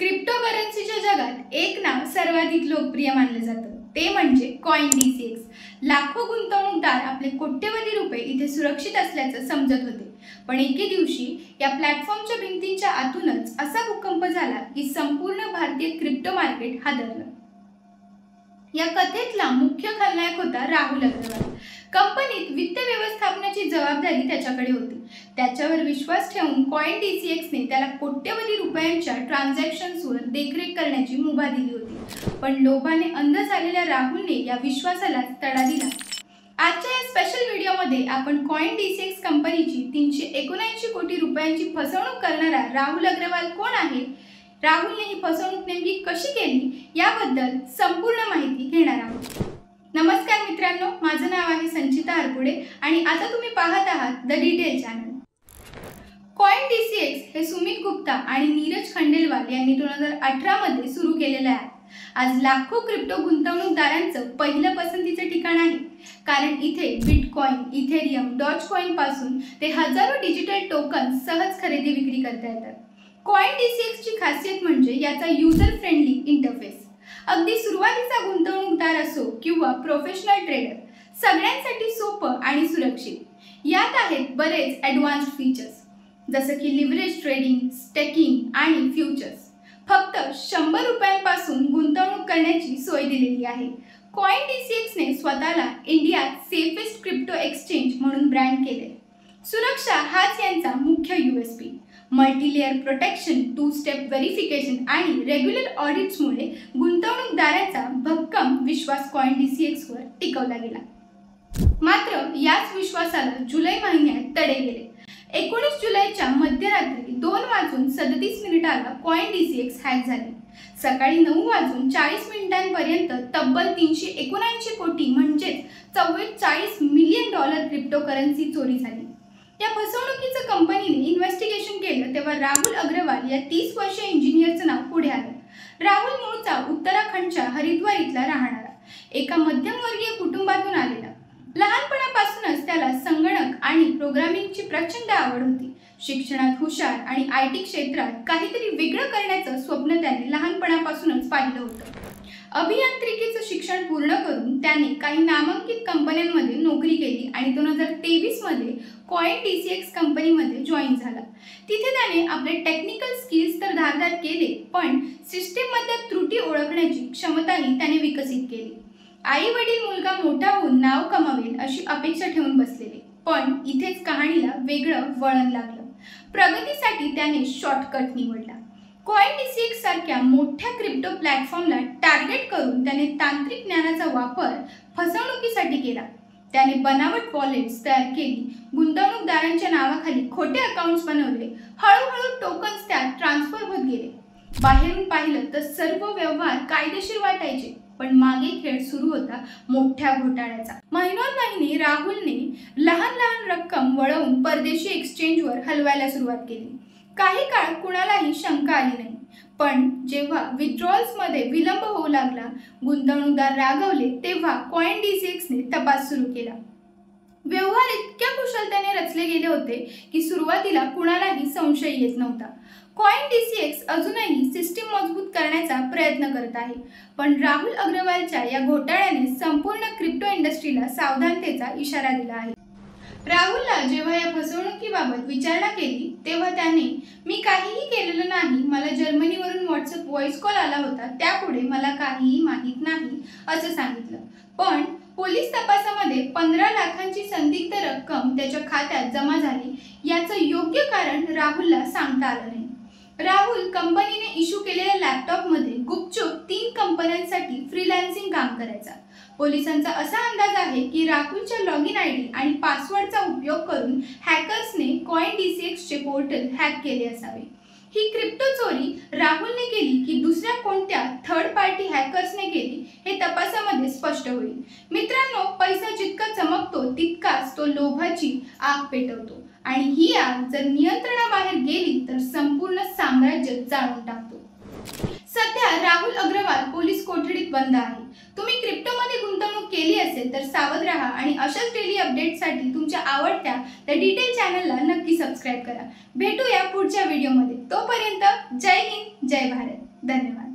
क्रिप्टोकरन्सीच्या जगात एक नाव सर्वाधिक लोकप्रिय मानलं जातं, ते म्हणजे CoinDCX। लाखो गुंतवणूकदार आपले कोट्यवधी रुपये इथे सुरक्षित असल्याचं समजत होते, पण एके दिवशी या प्लॅटफॉर्मच्या भिंतींच्या आतूनच असा भूकंप झाला की संपूर्ण भारतीय क्रिप्टो मार्केट हादरलं। या कथेतला मुख्य खलनायक होता राहुल अग्रवाल। कंपनीत वित्त व्यवस्थापनाची जबाबदारी त्याच्याकडे होती। त्याच्यावर विश्वास ठेवून CoinDCXने त्याला कोट्यवधी रुपयांच्या ट्रान्झॅक्शन्सवर देखरेख करण्याची मुभा दिली होती, पण लोभाने अंध झालेल्या राहुलने या विश्वासाला तडा दिला। आजच्या या स्पेशल व्हिडिओमध्ये आपण CoinDCX कंपनीची 379 कोटी रुपयांची फसवणूक करणारा राहुल अग्रवाल कोण आहे, राहुलने ही फसवणूक नेमकी कशी केली याबद्दल संपूर्ण माहिती घेणार आहोत। नमस्कार मित्रांनो, माझं नाव आहे संचिता हरपुडे आणि आता तुम्ही पाहत आहात द डिटेल चॅनल। CoinDCX हे सुमित गुप्ता आणि नीरज खंडेलवाल यांनी 2018 मध्ये सुरू केलेलं आहे। आज लाखो क्रिप्टो गुंतवणूकदारांचं पहिलं पसंतीचं ठिकाण आहे, कारण इथे बिटकॉइन, इथेरियम, डॉजकॉइन पासून ते हजारो डिजिटल टोकन सहज खरेदी विक्री करता येतात। CoinDCX ची खासियत म्हणजे याचा यूजर फ्रेंडली इंटरफेस। अगदी सुरुवातीचा गुंतवणूकदार असो किंवा प्रोफेशनल ट्रेडर, सगळ्यांसाठी सोपं आणि सुरक्षित। यात आहेत बरेच ॲडव्हान्स्ड फीचर्स, जसं की लिव्हरेज ट्रेडिंग, स्टेकिंग आणि फ्युचर्स। फक्त 100 रुपयांपासून गुंतवणूक करण्याची सोय दिलेली आहे। CoinDCXने स्वतःला इंडियात सेफेस्ट क्रिप्टो एक्सचेंज म्हणून ब्रँड केले। सुरक्षा हाच यांचा मुख्य USP। Multilayer protection, 2 step verification आणि रेग्युलर ऑडिट्समुळे गुंतवणूकदारांचा भक्कम विश्वास CoinDCXवर टिकवला गेला। मात्र याच विश्वासाला जुलै महिन्यात तडे गेले। 19 जुलैच्या मध्यरात्री 2:37 CoinDCX हॅक झाले। सकाळी 9:40 पर्यंत तब्बल 379 कोटी म्हणजेच $44 मिलियन क्रिप्टोकरन्सी चोरी झाली। या फसवणुकीचं कंपनीने इन्व्हेस्टिगेशन केलं तेव्हा राहुल अग्रवाल या 30 वर्षीय इंजिनियरचं नाव पुढे आलं। राहुल मूळचा उत्तराखंडच्या हरिद्वार इथला राहणारा, एका मध्यमवर्गीय कुटुंबातून आलेला। लहानपणापासूनच त्याला संगणक आणि प्रोग्रामिंगची प्रचंड आवड होती। शिक्षणात हुशार आणि IT क्षेत्रात काहीतरी वेगळं करण्याचं स्वप्न त्याने लहानपणापासूनच पाहिलं होतं। अभियांत्रिकीचं शिक्षण पूर्ण करून त्याने काही नामांकित कंपन्यांमध्ये नोकरी केली आणि 2023 मध्ये CoinDCX कंपनीमध्ये जॉईन झाला। तिथे त्याने आपले टेक्निकल स्किल्स तर धारदार केले, पण सिस्टीममधल्या त्रुटी ओळखण्याची क्षमताही त्याने विकसित केली। आई वडील मुलगा मोठा होऊन नाव कमावेल अशी अपेक्षा ठेवून बसलेले, पण इथेच कहाणीला वेगळं वळण लागलं। प्रगतीसाठी त्याने शॉर्टकट निवडला। CoinDCX सारख्या मोठ्या क्रिप्टो प्लॅटफॉर्मला टार्गेट करून त्याने तांत्रिक ज्ञानाचा वापर फसवणुकीसाठी केला। त्याने बनावट वॉलेट्स तयार केली, गुंतवणूकदारांच्या नावाखाली खोटे अकाउंट्स बनवले, हळूहळू टोकन्स त्यात ट्रान्सफर होत गेले। बाहेरून पाहिलं तर सर्व व्यवहार कायदेशीर वाटायचे, पण मागे खेळ सुरू होता मोठ्या घोटाळ्याचा। महिनोन्महिने राहुलने लहान रक्कम वळवून परदेशी एक्सचेंजवर हलवायला सुरुवात केली। काही काळ कुणालाही शंका आली नाही, पण जेव्हा विथड्रॉल्समध्ये विलंब होऊ लागला, गुंतवणूकदार रागावले, तेव्हा CoinDCXने तपास सुरू केला। व्यवहार इतक्या कुशलतेने रचले गेले होते की सुरुवातीला कुणालाही संशय येत नव्हता। CoinDCX अजूनही सिस्टीम मजबूत करण्याचा प्रयत्न करत आहे, पण राहुल अग्रवालच्या या घोटाळ्याने संपूर्ण क्रिप्टो इंडस्ट्रीला सावधानतेचा इशारा दिला आहे। राहुलला जेव्हा या फसवणुकीबाबत विचारणा केली तेव्हा त्याने मी काहीही केलेलं नाही, मला जर्मनीवरून व्हॉट्सअप व्हॉइस कॉल आला होता, त्यापुढे मला काहीही माहीत नाही असं सांगितलं। पण पोलीस तपासामध्ये 15 लाखांची संदिग्ध रक्कम त्याच्या खात्यात जमा झाली, याचं योग्य कारण राहुलला सांगता आलं नाही। राहुल कंपनीने इश्यू केलेल्या लॅपटॉपमध्ये गुपचूप 3 कंपन्यांसाठी फ्रीलान्सिंग काम करायचा। पोलिसांचा असा अंदाज आहे की राहुलच्या लॉगिन ID आणि पासवर्डचा उपयोग करून हॅकर्सने CoinDCXचे पोर्टल हॅक केले असावे। ही क्रिप्टो चोरी राहुलने केली की दुसऱ्या कोणत्या थर्ड पार्टी हॅकर्सने केली हे तपासामध्ये स्पष्ट होईल। मित्रांनो, पैसा जितका चमकतो तितकाच तो लोभाची आग पेटवतो, आणि ही आग जर नियंत्रणाबाहेर गेली तर संपूर्ण साम्राज्य जाळून टाकतो। सध्या राहुल अग्रवाल पोलीस कोठडीत बंद आहे। तुम्ही क्रिप्टोमध्ये गुंतवणूक केली असेल तर सावध राहा आणि अशाच डेली अपडेट्ससाठी तुमच्या आवडत्या द डिटेल चॅनलला नक्की सबस्क्राइब करा। भेटूया पुढच्या व्हिडिओमध्ये। तोपर्यंत जय हिंद, जय भारत। धन्यवाद.